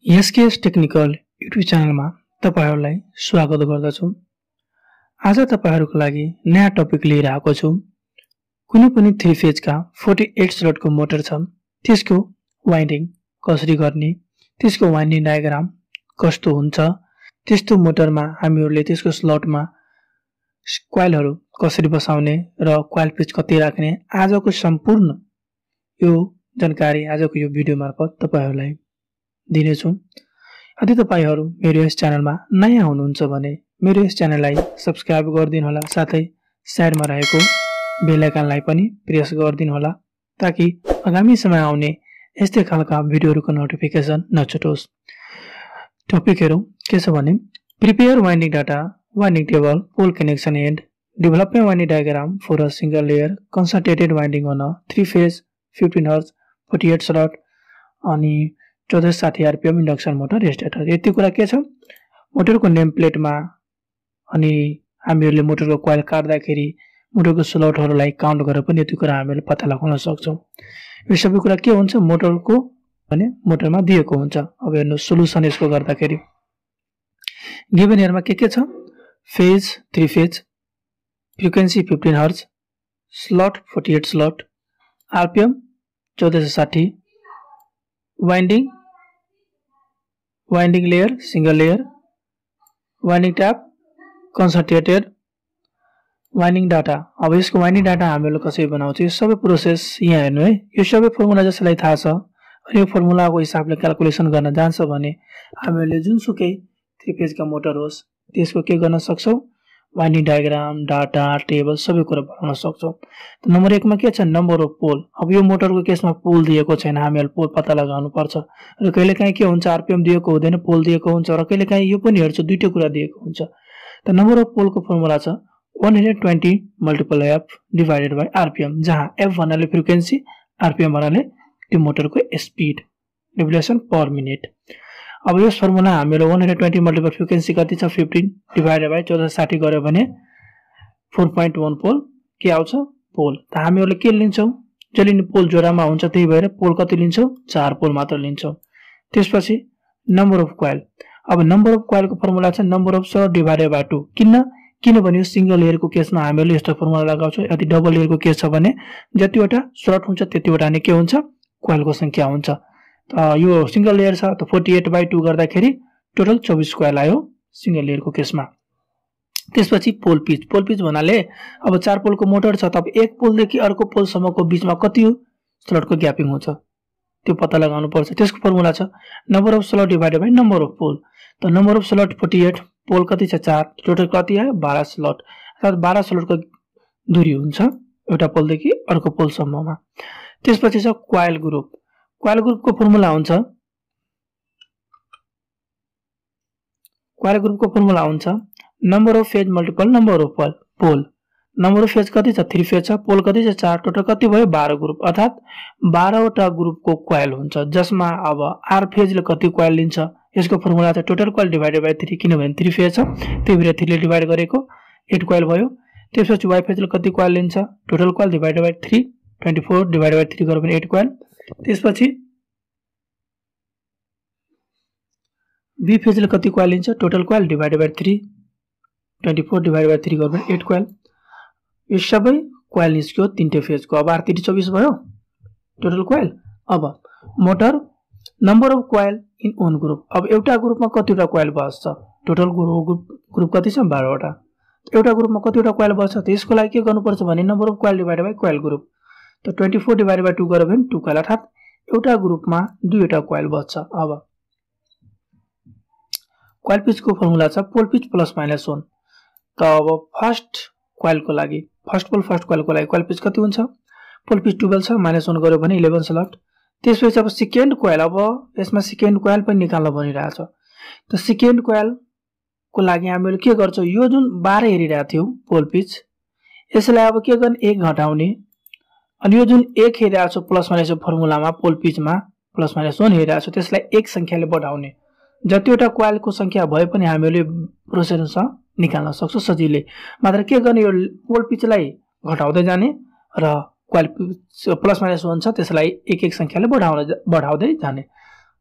SKS technical YouTube च्यानलमा तपाईहरुलाई स्वागत गर्दछु। आज तपाईहरुको लागि नयाँ टपिक लिएर आएको छु। कुनै पनि 3 फेजका 48 स्लटको मोटर छ, त्यसको वाइन्डिङ कसरी गर्ने, त्यसको वाइन्डिङ डायग्राम कस्तो हुन्छ, त्यस्तो मोटरमा हामीहरुले त्यसको स्लटमा क्वाइलहरु कसरी बसाउने र क्वाइल पिच कति राख्ने, आजको सम्पूर्ण यो जानकारी आजको यो भिडियो मार्फत तपाईहरुलाई दिनेछु। यदि तपाईहरु मेरो यस च्यानलमा नयाँ हुनुहुन्छ भने मेरो यस च्यानललाई सब्स्क्राइब गरिदिनु होला, साथै साइडमा रहेको बेल आइकनलाई पनि प्रेस गरिदिनु होला ताकि आगामी समय आउने यस्तै खालका भिडियोहरुको नोटिफिकेसन नछुटोस्। टपिक हेरौं के छ भने prepare winding data, winding table, pole connection and development winding diagram for a single layer concentrated winding on a 3 phase 15 hertz 48 slot अनि 1460 आरपीएम इंडक्शन मोटर स्टार्टर। यति कुरा के छ, मोटरको नेम प्लेटमा अनि हामीहरुले मोटरको कोइल काट्दाखेरि मोटरको स्लटहरुलाई काउन्ट गरेर पनि यति कुरा हामीले पत्ता लगाउन सक्छौं। यो सबै कुरा के हुन्छ, मोटरको भने मोटरमा दिएको हुन्छ। अब हेर्नु सोलुसन यसको गर्दाखेरि गिवन हेयरमा के छ, phase 3 phase, frequency 15 hertz, slot 48 slot, RPM 1460, winding layer single layer, winding type concentrated, winding data. अब यसको वाइन्डिङ डाटा हामीले कसरी बनाउँछ, यो सबै प्रोसेस यहाँ हेर्नु है। यो सबै फर्मुला जसलाई थाहा छ अनि यो फर्मुलाको हिसाबले क्याल्कुलेसन गर्न जान्छ भने हामीले जुनसुकै 3 फेजका मोटर होस् त्यसको के गर्न सक्छौं, वाइन्डिङ डायग्राम, डाटा, टेबल सबै कुरा बनाउन सक्छौं। त नम्बर 1 मा के छ, नम्बर अफ पोल। अब यो मोटरको केसमा पोल दिएको छैन, हामीहरु पोल पत्ता लगाउनु पर्छ र कहिलेकाहीँ के हुन्छ आरपीएम दिएको हुँदैन, पोल दिएको हुन्छ र कहिलेकाहीँ यो पनि हेर्छु दुईटै कुरा दिएको हुन्छ। त नम्बर अफ पोलको फर्मुला छ 120 multiple F divided by RPM, जहाँ एफ भन्नाले फ्रिक्वेन्सी, आरपीएम भन्नाले त्यो मोटरको स्पिड, रिभोल्युसन पर मिनेट। अब यस फर्मुला हामीले 120 मल्टिपल फ्रिक्वेन्सी कति छ 15 डिवाइडेड बाइ 1460 गर्यो भने 4.1 पोल के आउँछ, पोल। त हामीहरुले के लिन्छौं, जहिले पोल जोडामा हुन्छ त्यही भएर पोल कति लिन्छौं, 4 पोल मात्र लिन्छौं। त्यसपछि नम्बर अफ क्वाइल। अब नम्बर अफ क्वाइलको फर्मुला छ number of slot divided by 2। किनभने सिंगल लेयरको केसमा हामीले यस्तो फर्मुला लगाउँछौं, यदि डबल लेयरको केस छ भने जतिवटा स्लट हुन्छ त्यतिवटा नै के हुन्छ, क्वाइलको संख्या हुन्छ। यो सिंगल लेयर छ त 48/2 गर्दाखेरि टोटल 24 क्वाइल आयो सिंगल लेयरको केसमा। त्यसपछि पोल पिच भन्नाले अब 4 पोलको मोटर छ त अब एक पोल देखि अर्को पोल सम्मको बीचमा कति स्लटको ग्यापिङ हुन्छ त्यो पत्ता लगाउनु पर्छ। त्यसको फर्मुला छ number of slot divided by number of pole. त नम्बर अफ स्लट 48, पोल कति छ 4, टोटल कति आयो 12 स्लट, अर्थात 12 स्लटको दूरी हुन्छ एउटा पोल देखि अर्को पोल सम्ममा। त्यसपछि छ क्वाइल ग्रुप। क्वाइल ग्रुपको फर्मुला हुन्छ number of phase multiple number of pole. Number of phase कति छ 3 फेज छ, पोल कति छ 4, टोटल कति भयो 12 ग्रुप, अर्थात 12 वटा ग्रुपको क्वाइल हुन्छ, जसमा अब आर फेजले कति क्वाइल लिन्छ यसको फर्मुला छ टोटल क्वाइल डिवाइडेड बाइ 3। किनभने 3 फेज छ त्यही भएर 3 ले डिवाइड गरेको 8 क्वाइल भयो। त्यसपछि वाइ फेजले कति क्वाइल लिन्छ, total coil divided by 3, 24 divided by 3 गर्यो भने 8 क्वाइल। त्यसपछि बी फेजले कति क्वाइल लिन्छ, total coil divided by 3, 24 divided by 3 गर्यो भने 8 क्वाइल। यो सबै क्वाइल निस्क्यो तीनटै फेजको। अब 8 24 भयो टोटल क्वाइल। अब motor number of coil in one group. अब एउटा ग्रुपमा कतिवटा क्वाइल बस्छ, टोटल ग्रुप कति छ 12 वटा। एउटा ग्रुपमा कतिवटा क्वाइल बस्छ त यसको लागि के गर्नुपर्छ भने number of coil divided by coil group. त 24 डिवाइडेड बाइ 2 गर्यो भने 2 क्वाइल, अर्थात एउटा ग्रुपमा दुईवटा क्वाइल बस्छ। अब क्वाइल पिचको फर्मुला छ पोल पिच प्लस माइनस 1। त अब फर्स्ट क्वाइलको लागि क्वाइल पिच कति हुन्छ, पोल पिच 12 छ, -1 गर्यो भने 11 स्लट। त्यसपछि अब सेकेन्ड क्वाइल, अब यसमा सेकेन्ड क्वाइल पनि निकाल्न भनिरहेछ। त सेकेन्ड क्वाइल को लागि हामीले के गर्छौं, यो जुन 12 हेरिरहेको थियो पोल पिच यसलाई अब के गर्ने 1 घटाउने, अनि यो जुन 1 हेरिरहेको छ प्लस माइनस फर्मुलामा पोल पिचमा प्लस माइनस 1 हेरिरहेको छ त्यसलाई 1 संख्याले बढाउने। जतिवटा क्वाइलको संख्या भए पनि हामीले प्रोसेससँग निकाल्न सक्छौं सजिलै। मात्र के गर्ने, यो पोल पिचलाई घटाउँदै जाने र क्वाइल पिच प्लस माइनस 1 छ त्यसलाई 1 संख्याले बढाउँदै जाने।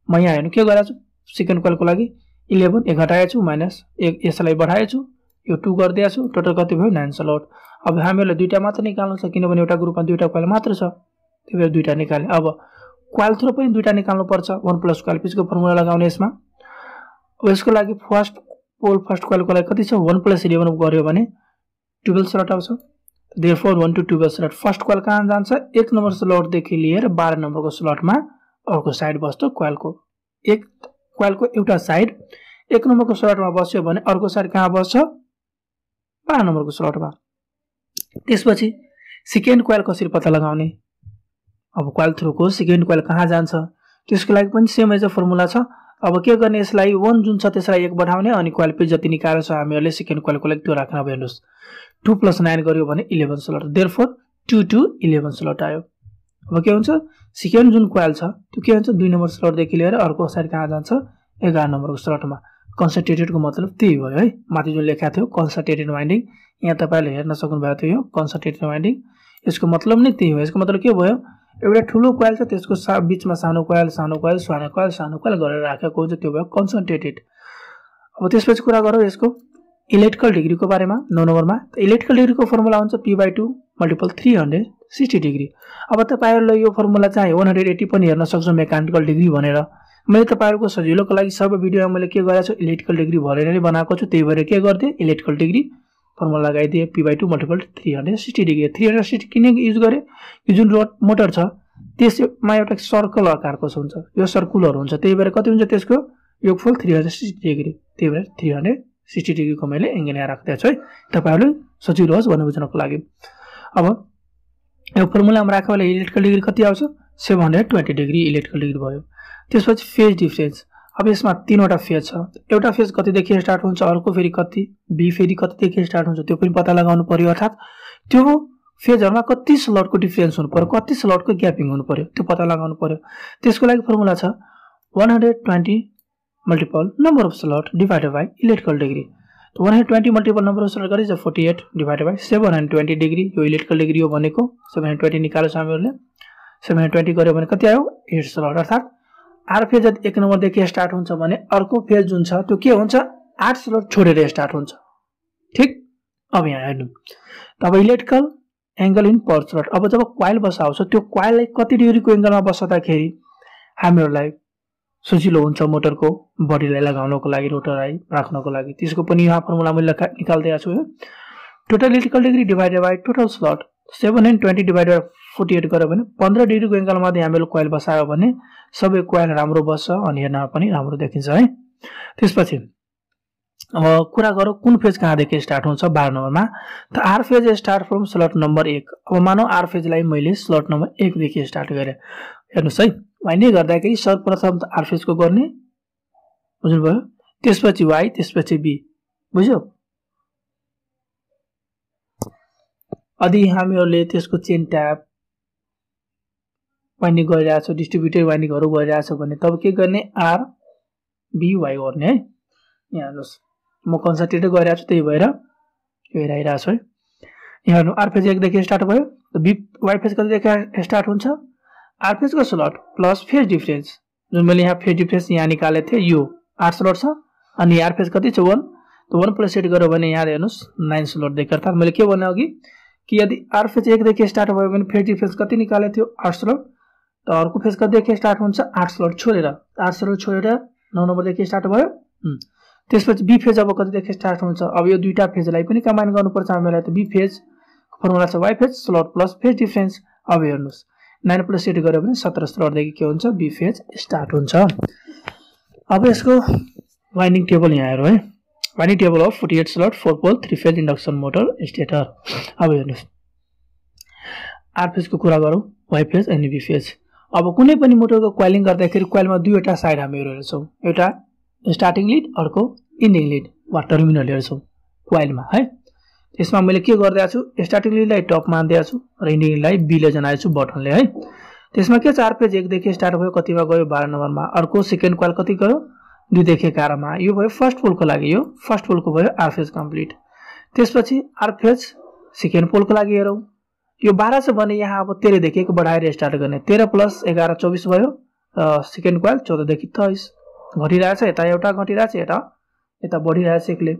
म यहाँ हेर्नु के गरेको छु, सेकेन्ड कोइलको लागि 11 एक घटाएछु माइनस 1 यसलाई बढाएछु यो 2 गर्दैछु टोटल कति भयो 9 स्लट। अब हामीलाई दुईटा मात्र निकाल्नु छ किनभने एउटा ग्रुपमा दुईटा कोइल मात्र छ त्यही भएर दुईटा निकाले। अब कोइल थ्रो पनि दुईटा निकाल्नु पर्छ 1 प्लस कोइल पिचको फर्मुला लगाउने यसमा। अब यसको लागि फर्स्ट पोल फर्स्ट कोइलको लागि कति छ 1 प्लस 11 गर्यो भने 12 स्लट आउँछ। देयरफोर 1 to 12 स्लट फर्स्ट कोइल कहाँ जान्छ 1 नम्बर स्लट देखि लिएर 12 नम्बरको स्लटमा अर्को साइड बस्छ कोइलको। एक कोइलको एउटा साइड 1 नम्बरको स्लटमा बस्यो भने अर्को साइड कहाँ बस्छ 12 नम्बरको स्लटमा। त्यसपछि सेकेन्ड कोइल कसरी पत्ता लगाउने। अब कोइल थ्रोको सेकेन्ड कोइल कहाँ जान्छ त्यसको लागि पनि सेम एज फर्मुला छ। अब के गर्ने यसलाई 1 जुन छ त्यसलाई 1 बढाउने अनि कोइल पेज जति निकालेर छ हामीहरुले सेकेन्ड कोइलको लागि त्यो राख्न अब हेर्नुस् 2 + 9 गर्यो भने 11 स्लट। देयरफोर 2 to 11 स्लट आयो। अब के हुन्छ सेकेन्ड जुन कोइल छ त्यो के हुन्छ 2 नम्बर स्लट देखि लिएर अर्को साइड कहाँ जान्छ 11 नम्बरको स्लटमा। कन्सन्ट्रेटेड को मतलब त्यही भयो है। माथि जुन लेखा थियो कन्सन्ट्रेटेड वाइन्डिङ यहाँ तपाईले हेर्न सक्नु भएको थियो यो कन्सन्ट्रेटेड वाइन्डिङ यसको मतलब नै त्यही हो। यसको मतलब के भयो एउटा ठुलो कोइल छ त्यसको बीचमा सानो कोइल सानो कोइल सानो कोइल सानो कोइल गरेर राखेको हुन्छ त्यो भयो कन्सन्ट्रेटेड। अब त्यसपछि कुरा गरौँ यसको इलेक्ट्रिकल डिग्री को बारेमा 9 नम्बरमा। इलेक्ट्रिकल डिग्री को फर्मुला हुन्छ p/2 × 360 डिग्री। अब तपाईहरुले यो फर्मुला चाहिँ 180 पनि हेर्न सक्छ मेकानिकल डिग्री भनेर। मैले तपाईहरुको सजिलोको लागि सबै भिडियोमा मैले के गरेको छु इलेक्ट्रिकल डिग्री भनेर नै बनाएको छु त्यही भएर के गर्थे इलेक्ट्रिकल डिग्री फर्मुला लगाइदिए p/2 × 360 डिग्री। 360 किन युज गरे यो जुन रोड मोटर छ त्यसमा एउटा सर्कल आकारको हुन्छ यो सर्कुलर हुन्छ त्यही भएर कति हुन्छ त्यसको योगफल 360 डिग्री त्यही भएर 360 डिग्री को मैले एंगल यहाँ राख्दै छु है तपाईहरुले सजिलो होस् भन्ने बुझ्नको लागि। अब यो फर्मुलामा राखेर इलेक्ट्रिकल डिग्री कति आउँछ 720 डिग्री इलेक्ट्रिकल डिग्री भयो। त्यसपछि फेज डिफरेन्स। अब यसमा तीनवटा फेज छ एउटा फेज कति देखि स्टार्ट हुन्छ अर्को फेरि कति बी फेरि कति देखि स्टार्ट हुन्छ त्यो पनि पत्ता लगाउनु पर्यो अर्थात त्यो फेजहरुमा कति स्लटको डिफरेन्स हुनु पर्यो कति स्लटको ग्यापिङ हुनु पर्यो त्यो पत्ता लगाउनु पर्यो। त्यसको लागि फर्मुला छ 120 multiple number of slot divided by electrical degree. तो 120 मल्टिपल नम्बर अफ स्लट गरे 48 डिवाइडेड बाइ 720 डिग्री यो इलेक्ट्रिकल डिग्री हो भनेको 720 निकाल्यो हामीहरुले 720 गर्यो भने कति आयो 8 स्लट अर्थात आर फेज 1 नम्बर देखि स्टार्ट हुन्छ भने अर्को फेज जुन छ त्यो के हुन्छ 8 स्लट छोडेर स्टार्ट हुन्छ ठीक। अब यहाँ हेर्नु तब electrical angle in per slot. अब जब कोइल बसाउँछ त्यो कोइललाई कति डिग्रीको एंगलमा बसाउँदाखेरि हामीहरुलाई सजिलो हुन्छ मोटरको बडीलाई लगाउनको लागि रोटरलाई राख्नको लागि त्यसको पनि यहाँ फर्मुला मैले निकाल्दै छु। Total electrical degree divided by total slot 720 divided by 48 गर्यो भने 15 डिग्रीको एंगलमा हामीले कोइल बसायो भने सबै कोइल राम्रो बस्छ अनि हेर्नमा पनि राम्रो देखिन्छ है। त्यसपछि अब कुरा गरौँ कुन फेज कहाँदेखि स्टार्ट हुन्छ 12 नम्बरमा। त R phase start from slot number 1। अब मानौ आर फेजलाई मैले स्लट नम्बर 1 देखि स्टार्ट गरे हेर्नुस् है वाइन्डिङ गर्दाखेरि सर्वप्रथम त आर फेज को गर्ने बुझ्नुभयो त्यसपछि वाइ त्यसपछि बी बुझ्यो। यदि हामीहरुले त्यसको चेन ट्याप वाइन्डिङ गरिरहेछ डिस्ट्रिब्युटेड वाइन्डिङहरु गरिरहेछ भने तब के गर्ने आर बी वाइ गर्ने है। यहाँ हेर्नुस् म कन्सन्ट्रेटेड गरिरहेछु त्यही भएर यो हेराइरहेको छु है। यहाँ हेर्नु आर फेज 1 देखि स्टार्ट भयो बी वाइ फेज कति देखि स्टार्ट हुन्छ आर फेज को स्लट प्लस फेज डिफरेन्स जुन मैले यहाँ फेज डिफरेन्स यहाँ निकालेको थिए यो 8 स्लट छ अनि आर फेज कति छ 1 तो 1 + 8 गर्यो भने यहाँ हेर्नुस् 9 स्लट देखि अर्थात मैले के भने अघि कि यदि आर फेज 1 देखि स्टार्ट भयो भने फेज डिफरेन्स कति निकालेको थियो 8 स्लट त अर्को फेज कति देखि स्टार्ट हुन्छ 8 स्लट छोडेर 9 नम्बर देखि स्टार्ट भयो। त्यसपछि बी फेज अब कति देखि स्टार्ट हुन्छ अब यो दुईटा फेजलाई पनि कम्बाइन गर्नुपर्छ हामीलाई त बी फेज फर्मुला छ Y phase slot plus phase difference. अब हेर्नुस् 9 + 8 गर्यो भने 17 स्लट देखि के हुन्छ बी फेज स्टार्ट हुन्छ। अब यसको वाइन्डिङ टेबल यहाँ हेरौँ है winding table of 48 slot 4 pole 3 phase induction motor stator. अब हेर्नुस् आर फेज को कुरा गरौँ वाइ फेज अनि बी फेज। अब कुनै पनि मोटरको कोइलिङ गर्दाखेरि कोइलमा दुईवटा साइड हामीहरु हेर्छौं एउटा स्टार्टिङ लिड अर्को इन्डिङ लिड वा टर्मिनल हेर्छौं कोइलमा है। त्यसमा मैले के गर्दै छु स्टार्टिङ लिडलाई टप मान्दै छु र इन्डिङ लिडलाई बी ले जनाएको छु बटनले है। त्यसमा के 4 फेज 1 देखि स्टार्ट भयो कतिमा गयो 12 नम्बरमा अर्को सेकेन्ड कोइल कति गयो 2 देखि 11 मा यो भयो फर्स्ट पोलको लागि यो फर्स्ट पोलको भयो आर फेज कम्प्लिट। त्यसपछि आर फेज सेकेन्ड पोलको लागि हेरौं यो 12 छ भने यहाँ अब 13 देखि 1 बढाएर स्टार्ट गर्ने 13 + 11 24 भयो र सेकेन्ड कोइल 14 देखि 23 घटिरहेछ, यता एउटा घटिरहेछ, यता बढिरहेछ एकले।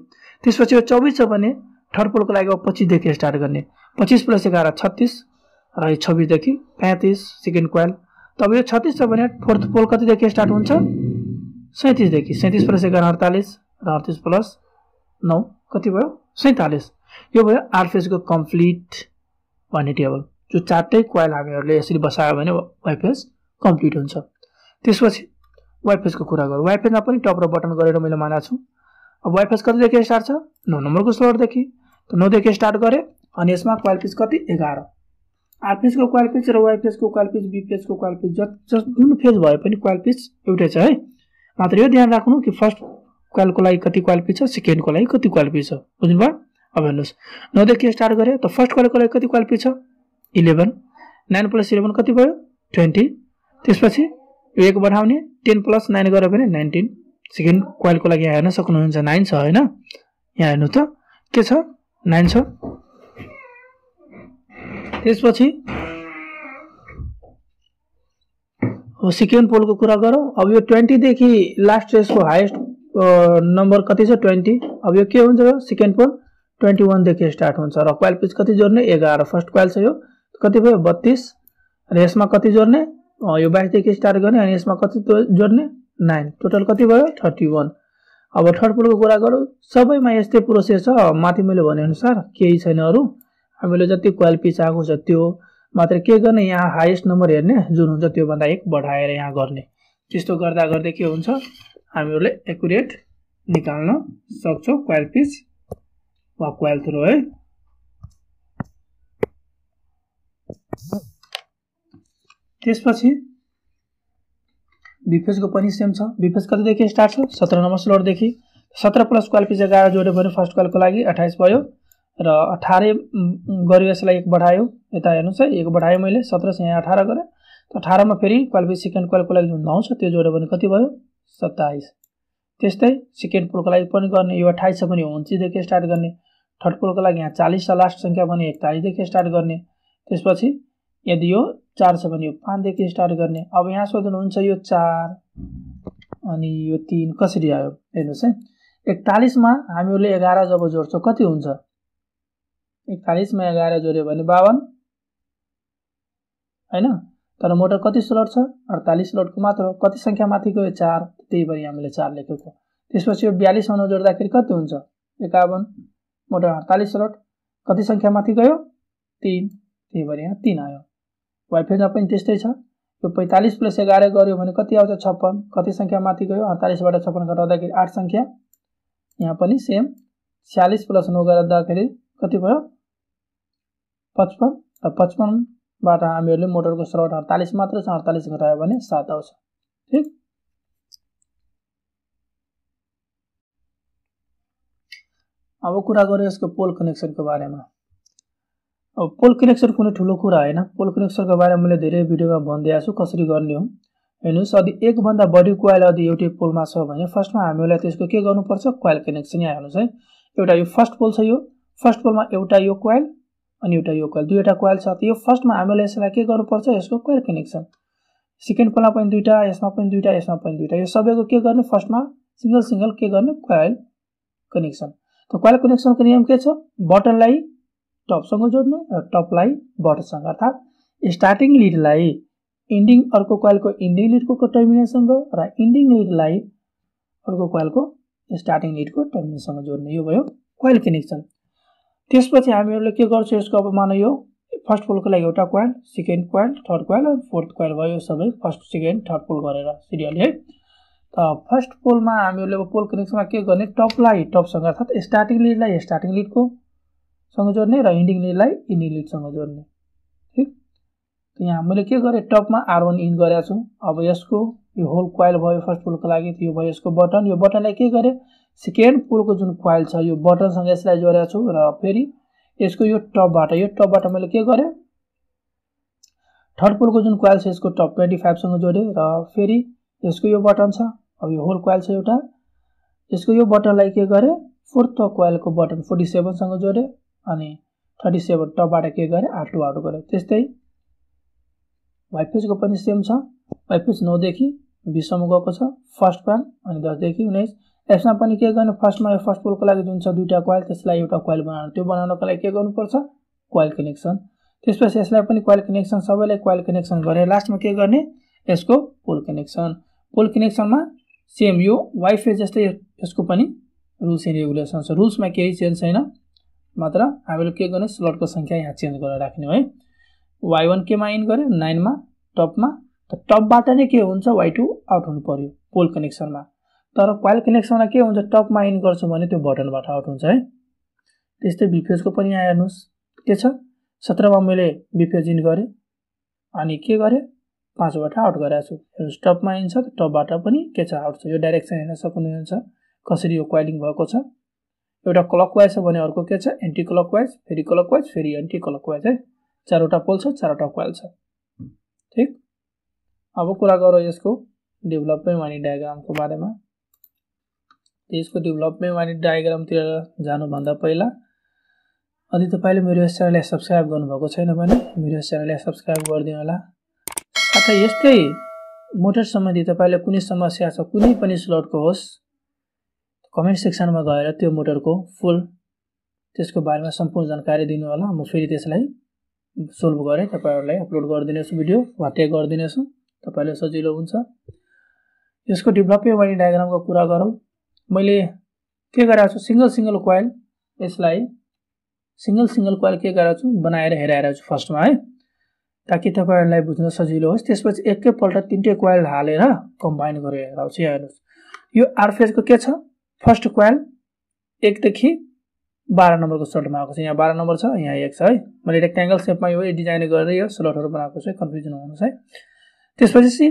त्यसपछि यो 24 छ भने थर्ड पोलको लागि अब 25 देखि स्टार्ट गर्ने। 25 + 11 36 र यो 26 देखि 35 सेकेन्ड क्वाइल। तब यो 36 छ भने फोर्थ पोल कति देखि स्टार्ट हुन्छ? 37 देखि। 37 + 11 48 र 38 + 9 कति भयो? 47। यो भयो आर फेजको कम्प्लिट भन्ने टेबल। जो चारटै क्वाइल हामीहरूले यसरी बसायो भने वाइ फेज कम्प्लिट हुन्छ। त्यसपछि वाइ फेजको कुरा गरौँ। वाइ फेजमा पनि टप र बटन गरेर मैले मानेको छु। अब वाइ फेज कतिदेखि स्टार्ट छ? 9 नम्बरको स्लटदेखि। त 9 देखि स्टार्ट गरे अनि यसमा क्वाइल पिच कति? 11। आर फेजको क्वाइल पिच र वाइ फेजको क्वाइल पिच, बी फेजको क्वाइल पिच जुन फेज भए पनि क्वाइल पिच एउटै छ है। मात्र यो ध्यान राख्नु कि फर्स्ट क्वाइलको लागि कति क्वाइल पिच छ, सेकेन्डको लागि कति क्वाइल पिच छ। बुझ्नुभयो? अब हेर्नुहोस् 9 देखि स्टार्ट गरे त फर्स्ट क्वाइलको लागि कति क्वाइल पिच छ? 11। 9 + 11 कति भयो? 20। त्यसपछि यो 1 बढाउने 10 + 9 गरे भने 19। सेकेन्ड क्वाइलको लागि यहाँ हेर्न सक्नुहुन्छ 9 छ हैन? यहाँ हेर्नु त के छ? 9 छ। त्यसपछि अब सेकेन्ड पोलको कुरा गरौँ। अब यो 20 देखि लास्ट रेसको हाईएस्ट नम्बर कति छ? 20। अब यो के हुन्छ? सेकेन्ड पोल 21 देखि स्टार्ट हुन्छ र क्वाइल पिच कति जोड्ने? 11। फर्स्ट क्वाइल छ यो कति भयो? 32 र यसमा कति जोड्ने? यो 22 देखि स्टार्ट गर्ने अनि यसमा कति जोड्ने? 9। टोटल कति भयो? 31। अब थर्ड पोलको कुरा गरौँ। सबैमा यस्तै प्रोसेस छ। माथि मैले भने अनुसार केही छैन अरु। हामीले जति क्वाइल पिच आएको छ त्यो मात्र के गर्ने? यहाँ हाईएस्ट नम्बर हेर्ने जुन हुन्छ त्यो भन्दा 1 बढाएर यहाँ गर्ने। त्यस्तो गर्दा गर्दै के हुन्छ? हामीहरूले एक्युरेट निकाल्न सक्छौं क्वाइल पिच वा क्वाइल थ्रो है। त्यसपछि बीफेजको पनि सेम छ। बीफेज कतिदेखि स्टार्ट छ? 17 नम्बर स्लटदेखि। 17 + क्वाइल पिच 11 जोड्यो भने फर्स्ट क्वाइलको लागि 28 भयो र 18 गर्यो, यसलाई 1 बढायो। यता हेर्नुस् है 1 बढायो मैले, 17 से यहाँ 18 गरे। त 18 मा फेरि क्वाइल पिच सेकेन्ड क्वाइलको लागि जुन 9 छ त्यो जोड्यो भने कति भयो? 27। त्यस्तै सेकेन्ड पोलको लागि पनि गर्ने। यो 28 छ भने 29 देखि स्टार्ट गर्ने। थर्ड पोलको लागि यहाँ 40 छ लास्ट संख्या भने 41 देखि स्टार्ट गर्ने। त्यसपछि यदि यो 4 छ भने यो 5 देखि स्टार्ट गर्ने। अब यहाँ सोध्नुहुन्छ यो 4 अनि यो 3 कसरी आयो? हेर्नुस् है 41 मा हामीहरूले 11 जब जोड्छौं कति हुन्छ? 41 मा 11 जोड्यो भने 52 हैन? तर मोटर कति स्लट छ? 48 स्लटको मात्र। कति संख्या माथि गयो? 4। त्यही भएर हामीले 4 लेखेको। त्यसपछि यो 42 मा जोड्दाखेरि कति हुन्छ? 51। मोटर 48 स्लट कति संख्या माथि गयो? 3। त्यही भएर यहाँ 3 आयो। वाइ फेजमा पनि त्यस्तै छ। यो 45 + 11 गर्यो भने कति आउँछ? 56। कति संख्या माथि गयो? 48 बाट 56 घटाउँदाखेरि 8 संख्या। यहाँ पनि सेम 46 + 9 गर्दाखेरि कति भयो? 55 र 55 बाट हामीहरूले मोटरको स्लट 48 मात्र छ, 48 घटायो भने 7 आउँछ। ठीक। अब कुरा गरौँ यसको पोल कनेक्सनको बारेमा। अब पोल कनेक्सन कुनै ठुलो कुरा हैन। पोल कनेक्सनको बारेमा मैले धेरै भिडियोमा भन्दै आछु कसरी गर्ने हो। हेर्नुस् यदि एक भन्दा बढी क्वाइल यदि एउटै पोलमा छ भने फर्स्टमा हामीलाई त्यसको के गर्नुपर्छ? Coil connection. यहाँ हेर्नुस् है एउटा यो फर्स्ट पोल छ। यो फर्स्ट पोलमा एउटा यो क्वाइल अनि एउटा यो क्वाइल, दुईटा क्वाइल छ। त यो फर्स्टमा हामीले यसलाई के गर्नुपर्छ? यसको क्वाइल कनेक्सन। सेकेन्ड पोलमा पनि दुईटा, यसमा पनि दुईटा, यसमा पनि दुईटा। यो सबैको के गर्ने? फर्स्टमा सिंगल सिंगल के गर्ने? Coil connection. त क्वाइल कनेक्सनको नियम के छ? बटनलाई टपसँग जोड्ने र टपलाई बटनसँग, अर्थात स्टार्टिङ लिडलाई इन्डिङ अर्को क्वाइलको इन्डिङ लिडको टर्मिनेसनसँग र इन्डिङ लिडलाई अर्को क्वाइलको स्टार्टिङ लिडको टर्मिनेसनसँग जोड्ने। यो भयो क्वाइल कनेक्सन। त्यसपछि हामीहरूले के गर्छौं? यसको अब मानौ यो फर्स्ट पोलको लागि एउटा coil, second coil, third coil र फोर्थ क्वाइल भयो। सबै फर्स्ट सेकेन्ड थर्ड पोल गरेर सिरियली है। त फर्स्ट पोलमा हामीहरूले अब पोल कनेक्सनमा के गर्ने? टपलाई टपसँग, अर्थात स्टार्टिङ लिडलाई स्टार्टिङ लिडको सँग जोड्ने र इन्डिङ लिडलाई इन्डिङ लिडसँग जोड्ने। ठीक। त यहाँ मैले के गरे? टपमा R1 इन गरेको छु। अब यसको यो होल क्वाइल भयो फर्स्ट पोलको लागि। यो भयो यसको बटन। यो बटनलाई के गरे? सेकेन्ड पोलको जुन क्वाइल छ यो बटनसँग यसलाई जोडेको छु र फेरि यसको यो टपबाट मैले के गरे? थर्ड पोलको जुन क्वाइल छ यसको टप 25 सँग जोडे र फेरि यसको यो बटन छ। अब यो होल क्वाइल छ एउटा, यसको यो बटनलाई के गरे? फोर्थ क्वाइलको बटन 47 सँग जोडे अनि 37 टपबाट के गरे? R2 आउट गरे। त्यस्तै वाइ फेजको पनि सेम छ। वाइ फेज 9 देखि 20 सम्म गएको छ फर्स्ट क्वाइल अनि 10 देखि 19 यसमा पनि के गर्ने फर्स्टमा यो फर्स्ट पोलको लागि जुन छ दुईटा क्वाइल त्यसलाई एउटा क्वाइल बनाउनु त्यो बनाउनको लागि के गर्नुपर्छ क्वाइल कनेक्सन त्यसपछि यसलाई पनि क्वाइल कनेक्सन सबैलाई क्वाइल कनेक्सन गरे लास्टमा के गर्ने यसको पोल कनेक्सनमा सेम यो वाइ फेज जस्तै यसको पनि रुल्स एन्ड रेगुलेसन छ रुल्समा केही चेन्ज छैन मात्र हामीले के गर्ने स्लटको संख्या यहाँ चेन्ज गरेर राख्ने है y1 केमा इन गर्यो 9 मा टपमा त टपबाट नै के हुन्छ y2 आउट हुनु पर्यो पोल कनेक्सनमा तर क्वाइल कनेक्सनमा के हुन्छ टपमा इन गर्छु भने त्यो बटनबाट आउट हुन्छ है त्यस्तै बी फेजको पनि यहाँ हेर्नुस् के छ 17 मा मैले बी फेज इन गरे अनि के गरे 5 बाट आउट गरेछु हेर्नुस् टपमा इन छ टपबाट पनि के छ आउट छ यो डाइरेक्सन हेर्न सक्नुहुन्छ कसरी यो क्वाइलिङ भएको छ एउटा क्लकवाइज छ भने अर्को के छ एन्टी क्लकवाइज फेरि एन्टी क्लकवाइज है चारवटा पोल छ चारवटा क्वाइल छ ठीक अब कुरा गरौँ यसको डेभलपमेन्ट वाइन्डिङ डायग्रामको बारेमा यसको डेभलपमेन्ट वाइन्डिङ डायग्रामतिर जानु भन्दा पहिला यदि तपाईले मेरो यस च्यानललाई सब्स्क्राइब गर्नुभएको छैन भने मेरो यस च्यानललाई सब्स्क्राइब गरिदिनु होला साथै यस्तै मोटर सम्बन्धी तपाईले कुनै समस्या छ कुनै पनि स्लटको होस् कमेन्ट सेक्सनमा गएर त्यो मोटरको फुल त्यसको बारेमा सम्पूर्ण जानकारी दिनु होला म फेरि त्यसलाई सोल्भ गरे तपाईहरुलाई अपलोड गरिदिनेछु भिडियो वा ट्याग गरिदिनेछु तपाईलाई सजिलो हुन्छ यसको डेभलपमेन्ट वाइन्डिङ डायग्रामको कुरा गरौँ मैले के गरेको छु सिंगल क्वाइल यसलाई सिंगल क्वाइल के गरेको छु बनाएर हेराएको छु फर्स्टमा है ताकि तपाईहरुलाई बुझ्न सजिलो होस् त्यसपछि एकै पल्ट तीनटै क्वाइल हालेर कम्बाइन गरेर हेराउँछु छु हेर्नुस् यो आर फेजको के छ फर्स्ट क्वाइल 1 देखि 12 नम्बरको स्लटमा आएको छ यहाँ 12 नम्बर छ यहाँ 1 छ है मैले रेक्टेंगल शेपमा यो डिजाइन गरेर यो स्लटहरु बनाएको छु कन्फ्युजन हुनुहुन्छ है त्यसपछि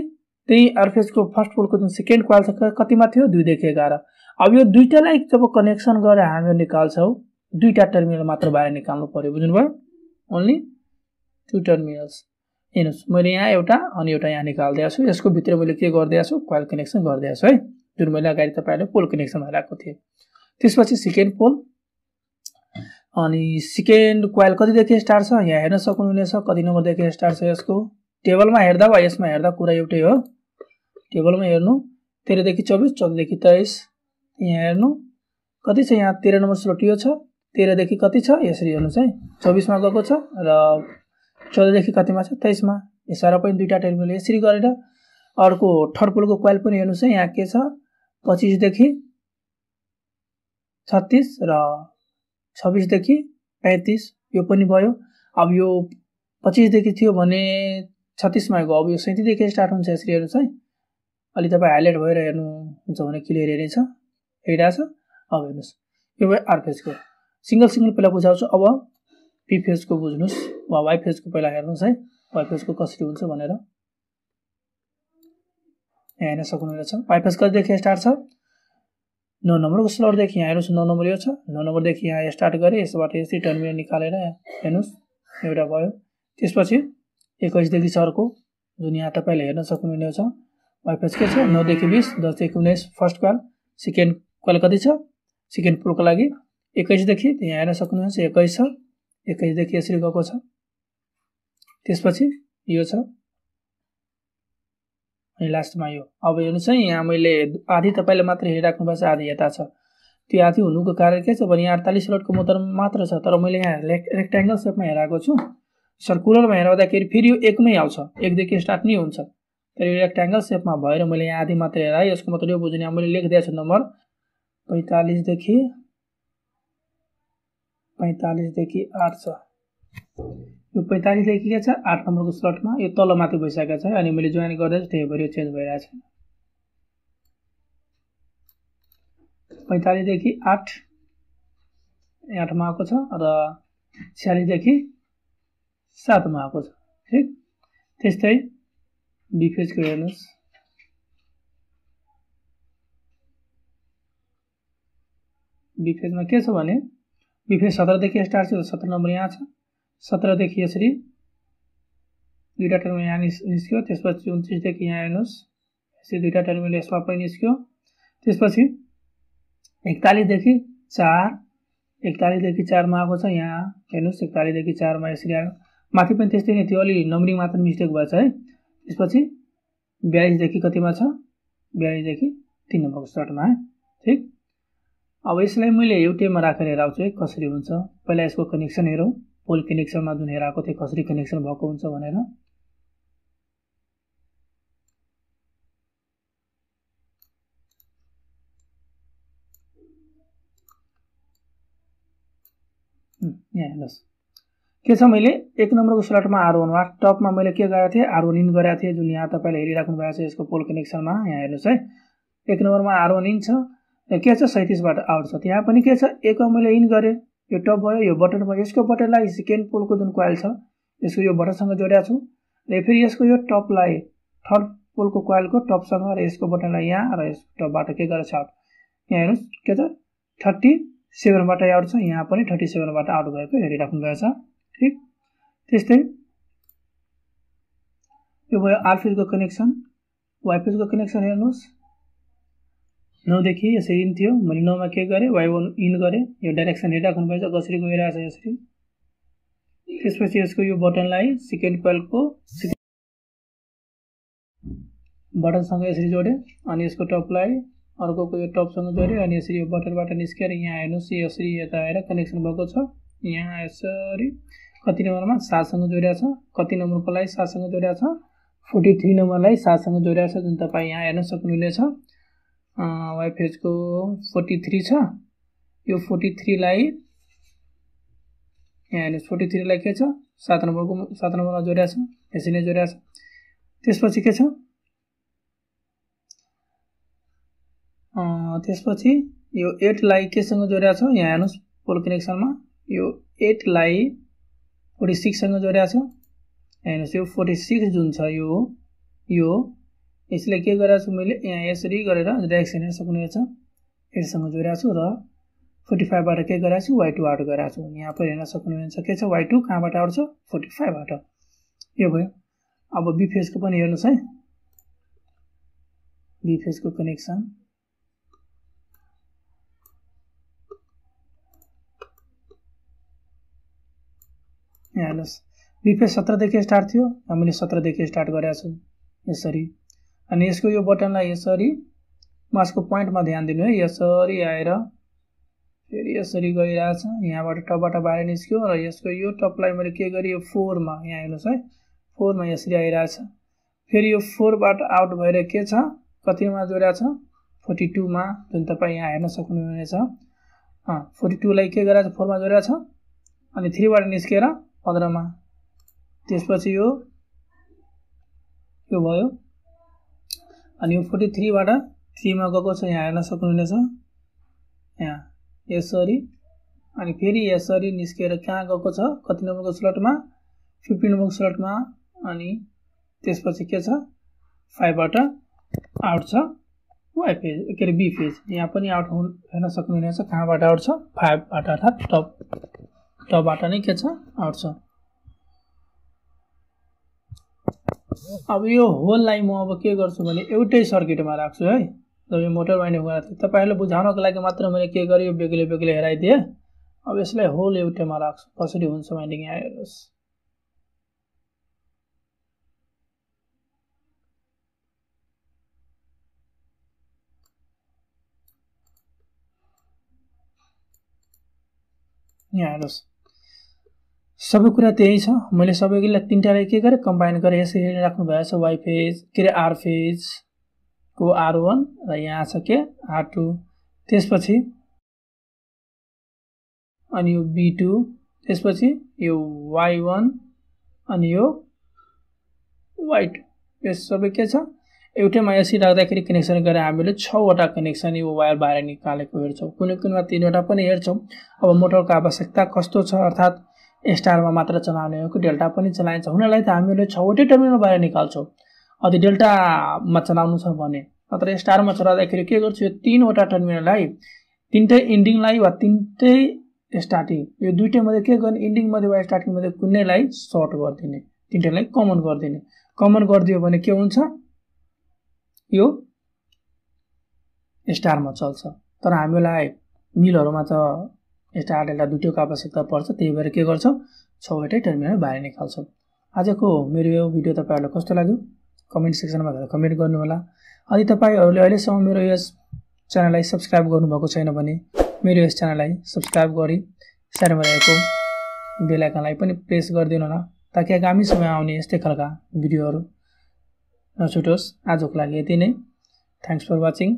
त्यही आर फेजको फर्स्ट पोलको जुन सेकेन्ड क्वाइल छ कतिमा थियो 2 देखि 11 अब यो दुईटालाई जब कनेक्सन गरेर हामी निकाल्छौ दुईटा टर्मिनल मात्र बाहिर निकाल्नु पर्यो बुझ्नुभयो ओन्ली 2 टर्मिनल्स हेर्नुस् मैले यहाँ एउटा अनि एउटा यहाँ निकाल्दै छु यसको भित्र मैले के गर्दै छु क्वाइल कनेक्सन गर्दै छु है जुन मैले अगाडि तपाईहरुले पोल कनेक्सन हालेको थिए त्यसपछि सेकेन्ड पोल अनि सेकेन्ड क्वाइल कति देखि स्टार्ट छ यहाँ हेर्न सक्नुहुनेछ कति नम्बर देखि स्टार्ट छ यसको टेबलमा हेर्दा वा यसमा हेर्दा कुरा एउटै हो टेबलमा हेर्नु 13 देखि 24 14 देखि 23 यहाँ हेर्नु कति छ यहाँ 13 नम्बर स्लट यो छ 13 देखि कति छ यसरी हेर्नुस् है 24 मा गएको छ र 14 देखि कतिमा छ 23 मा यसरा पनि दुईटा टर्मिनल यसरी गरेर अर्को थर्ड पोलको क्वाइल पनि हेर्नुस् है यहाँ के छ 25 देखि 36 र 26 देखि 35 यो पनि भयो अब यो 25 देखि थियो भने 36 मा गयो अब यो 37 देखि स्टार्ट हुन्छ यसरी हेर्नुस् है अलि तपाई हाइलाइट भएर हेर्नु हुन्छ भने क्लियर हेरिन्छ हेरिरा छ अब हेर्नुस् यो भयो आर फेजको सिंगल पहिला बुझाउँछु अब पी फेजको बुझ्नुस् वा वाइ फेजको पहिला हेर्नुस् है वाइ फेजको कसरी हुन्छ भनेर यहाँ हेर्न सक्नुहुनेछ वाइ फेज कति देखि स्टार्ट छ 9 नम्बरको स्लट देखि यहाँ हेर्नुस् 9 नम्बर यो छ 9 नम्बर देखि यहाँ स्टार्ट गरे यसबाट यसरी टर्मिनल निकालेर हेर्नुस् एउटा भयो त्यसपछि 21 देखि अर्को जुन यहाँ तपाईले हेर्न सक्नुहुनेछ वाइ फेज के छ 9 देखि 20 10 देखि 19 फर्स्ट क्वाइल सेकेन्ड क्वाइल कति छ सेकेन्ड पोलको लागि 21 देखि यहाँ हेर्न सक्नुहुन्छ 21 छ 21 देखि यसरी गएको छ त्यसपछि यो छ अनि लास्टमा यो अब हेर्नुस् है यहाँ मैले आधी तपाईले मात्र हेरिराख्नु भएको छ आधी यता छ त्यो आधी हुनुको कारण के छ भने यहाँ 48 स्लटको मोटर मात्र छ तर मैले यहाँ रेक्टेंगल शेपमा हेराएको छु सर्कुलरमा हेर्दाखेरि फेरि यो एकमै आउँछ एक देखि स्टार्ट नै हुन्छ तर यो रेक्टेंगल शेपमा भएर मैले यहाँ आधी मात्र हेराए यसको मतलब यो बुझ्ने मैले लेखिदिएको छु नम्बर 45 देखि 8 छ यो 45 देखि के छ 8 नम्बरको स्लटमा यो तल माथि भइसकेको छ अनि मैले जोइन गर्दै छु त्यही भएर यो चेन्ज भइरहेछ 45 देखि 8 मा आएको छ र 46 देखि 7 मा आएको छ ठीक त्यस्तै बी फेजको हेर्नुस् बी फेजमा के छ भने बी फेज 17 देखि स्टार्ट छ 17 नम्बर यहाँ छ 17 देखि यसरी दुईटा टर्मिनल यहाँ निस्क्यो त्यसपछि 29 देखि यहाँ हेर्नुस् यसरी दुईटा टर्मिनल यसमा पनि निस्क्यो त्यसपछि 41 देखि 4 मा आएको छ यहाँ हेर्नुस् 41 देखि 4 मा यसरी आयो माथि पनि त्यस्तै नै थियो अलि नम्बरिङ मात्र मिस्टेक भएछ है त्यसपछि 42 देखि कतिमा छ 42 देखि 3 नम्बरको स्लटमा है। ठीक, अब यसलाई मैले एउटैमा राखेर हेराउँछु है कसरी हुन्छ। पहिला यसको कनेक्सन हेरौँ, पोल कनेक्सनमा जुन हेराएको थियो कसरी कनेक्सन भएको हुन्छ भनेर। यहाँ हेर्नुहोस् के छ, मैले 1 नम्बरको स्लटमा R1 वा टपमा मैले के गरेको थिएँ, R1 इन गरेको थिएँ, जुन यहाँ तपाईँले हेरिराख्नु भएको छ यसको पोल कनेक्सनमा। यहाँ हेर्नुहोस् है, 1 नम्बरमा R1 इन छ, के छ 37 बाट आउट छ। यहाँ पनि के छ, 1 मा मैले इन गरेँ, यो टप भयो, यो बटन भयो। यसको बटनलाई सेकेन्ड पोलको जुन कोइल छ यसको यो बटनसँग जोडेको छु, र फेरि यसको यो टपलाई थर्ड पोलको कोइलको टपसँग, र यसको बटनलाई यहाँ, र यसको टपबाट के गरेछ आउट। यहाँ हेर्नुहोस् के छ, 37 बाट आउट छ, यहाँ पनि 37 बाट आउट भएको हेरिराख्नु भएको छ। ठीक, त्यस्तै यो भयो आर फेजको कनेक्सन। वाइ फेजको कनेक्सन हेर्नुहोस्, 9 देखि यसरी इन थियो, मैले 9 मा के गरेँ, Y1 इन गरेँ, यो डाइरेक्सन हेरिराख्नु भएको छ कसरी गइरहेछ यसरी। त्यसपछि यसको यो बटनलाई सेकेन्ड कोइलको बटनसँग यसरी जोडेँ, अनि यसको टपलाई अर्कोको यो टपसँग जोडेँ, अनि यसरी यो बटनबाट निस्केर यहाँ हेर्नुहोस् यसरी यता आएर कनेक्सन भएको छ। यहाँ यसरी कति नम्बरमा 7 सँग जोडिएको छ, कति नम्बरकोलाई 7 सँग जोडिएको छ, 43 नम्बरलाई 7 सँग जोडिएको छ, जुन तपाईँ यहाँ हेर्न सक्नुहुनेछ। वाइ फेजको 43 छ, यो 43 लाई यहाँ हेर्नुहोस् 43 लाई के छ 7 नम्बरमा जोडिएको छ, यसरी नै जोडिएको छ। त्यसपछि के छ, त्यसपछि यो 8 लाई केसँग जोडिएको छ, यहाँ हेर्नुहोस् पोल कनेक्सनमा यो 8 लाई 46 सँग जोडिएको छ। हेर्नुहोस् यो 46 जुन छ यो यसले के गरेको छु मैले यहाँ यसरी गरेर डाइरेक्सन हेर्न सक्नुहुनेछ, यससँग जोडिएको छु, र 45 बाट के गरेको छु, Y2 आउट गरेको छु। यहाँ पनि हेर्न सक्नुहुनेछ के छ, Y2 कहाँबाट आउट छ, 45 बाट। यो भयो। अब बी फेजको पनि हेर्नुहोस् है, बी फेजको कनेक्सन यहाँ हेर्नुहोस्, बी फेज 17 देखि स्टार्ट थियो, हामीले 17 देखि स्टार्ट गरेको छु यसरी, अनि यसको यो बटनलाई यसरी मासको पोइन्टमा ध्यान दिनु है, यसरी आएर फेरि यसरी गइरहेछ, यहाँबाट टपबाट बाहिर निस्क्यो, र यसको यो टपलाई मैले के गरेँ, यो 4 मा यहाँ हेर्नुहोस् है, 4 मा यसरी आइरहेछ, फेरि यो 4 बाट आउट भएर के छ, कतिमा जोडिएको छ, 42 मा, जुन तपाईँ यहाँ हेर्न सक्नुहुनेछ। 42 लाई के गरेछ, 4 मा जोडिएको छ, अनि 3 बाट निस्केर 15 मा, त्यसपछि यो भयो, अनि यो 43 बाट 3 मा गएको छ, यहाँ हेर्न सक्नुहुनेछ, यहाँ यसरी, अनि फेरि यसरी निस्केर कहाँ गएको छ, कति नम्बरको स्लटमा, 15 नम्बरको स्लटमा, अनि त्यसपछि के छ 5 बाट आउट छ वाइ फेज, के अरे बी फेज। यहाँ पनि आउट हेर्न सक्नुहुनेछ, कहाँबाट आउट छ, 5 बाट, अर्थात् टपबाट नै के छ आउट छ। अब यो होललाई म अब के गर्छु भने एउटै सर्किटमा राख्छु है, जब यो मोटर वाइन्डिङ गरेको थिएँ तपाईहरुले बुझाउनको लागि मात्र मैले के गरेँ, यो बेग्लै बेग्लै हेराइदिएँ। अब यसलाई होल एउटैमा राख्छु, कसरी हुन्छ वाइन्डिङ यहाँ हेर्नुहोस्। यहाँ हेर्नुहोस् सबै कुरा त्यही छ, मैले सबैलाई तीनटालाई के गरेँ, कम्बाइन गरेँ, यसरी राख्नु भएको छ। वाइ फेज के अरे आर फेज को R1 र यहाँ छ के R2, त्यसपछि अनि यो B2, त्यसपछि यो Y1 अनि यो Y2, यो सबै के छ एउटैमा यसरी राख्दाखेरि कनेक्सन गरेर हामीले 6 वटा कनेक्सन यो वायर बाहिर निकालेको हेर्छौं, कुनै कुनैमा 3 वटा पनि हेर्छौं। अब मोटरको आवश्यकता कस्तो छ, अर्थात् स्टारमा मात्र चलाउने हो कि डेल्टा पनि चलाइन्छ, हुनलाई त हामीले 6 वटै टर्मिनल बाहिर निकाल्छौं। अझ डेल्टामा चलाउनु छ भने, नत्र स्टारमा चलाउँदाखेरि के गर्छु, यो 3 वटा टर्मिनललाई तीनटै इन्डिङलाई वा तीनटै स्टार्टिङ, यो दुईटै मध्ये के गर्ने, इन्डिङ मध्ये वा स्टार्टिङ मध्ये कुनैलाई सर्ट गर्दिने, तीनटैलाई कमन गर्दिने। कमन गरिदियो भने के हुन्छ, यो स्टारमा चल्छ। तर हामीलाई मिलहरुमा त स्टार डेल्टा दुईटैको आवश्यकता पर्छ, त्यही भएर के गर्छौं, 6 वटै टर्मिनल बाहिर निकाल्छौं। आजको मेरो यो भिडियो तपाईहरुलाई कस्तो लाग्यो कमेन्ट सेक्सनमा गएर कमेन्ट गर्नु होला। यदि तपाईहरुले अहिलेसम्म मेरो यस च्यानललाई सब्स्क्राइब गर्नुभएको छैन भने मेरो यस च्यानललाई सब्स्क्राइब गरी साइडमा रहेको बेल आइकनलाई पनि प्रेस गरिदिनु होला ताकि आगामी समयमा आउने यस्तै खालका भिडियोहरु नछुटोस्। आजको लागि यति नै। Thanks for watching.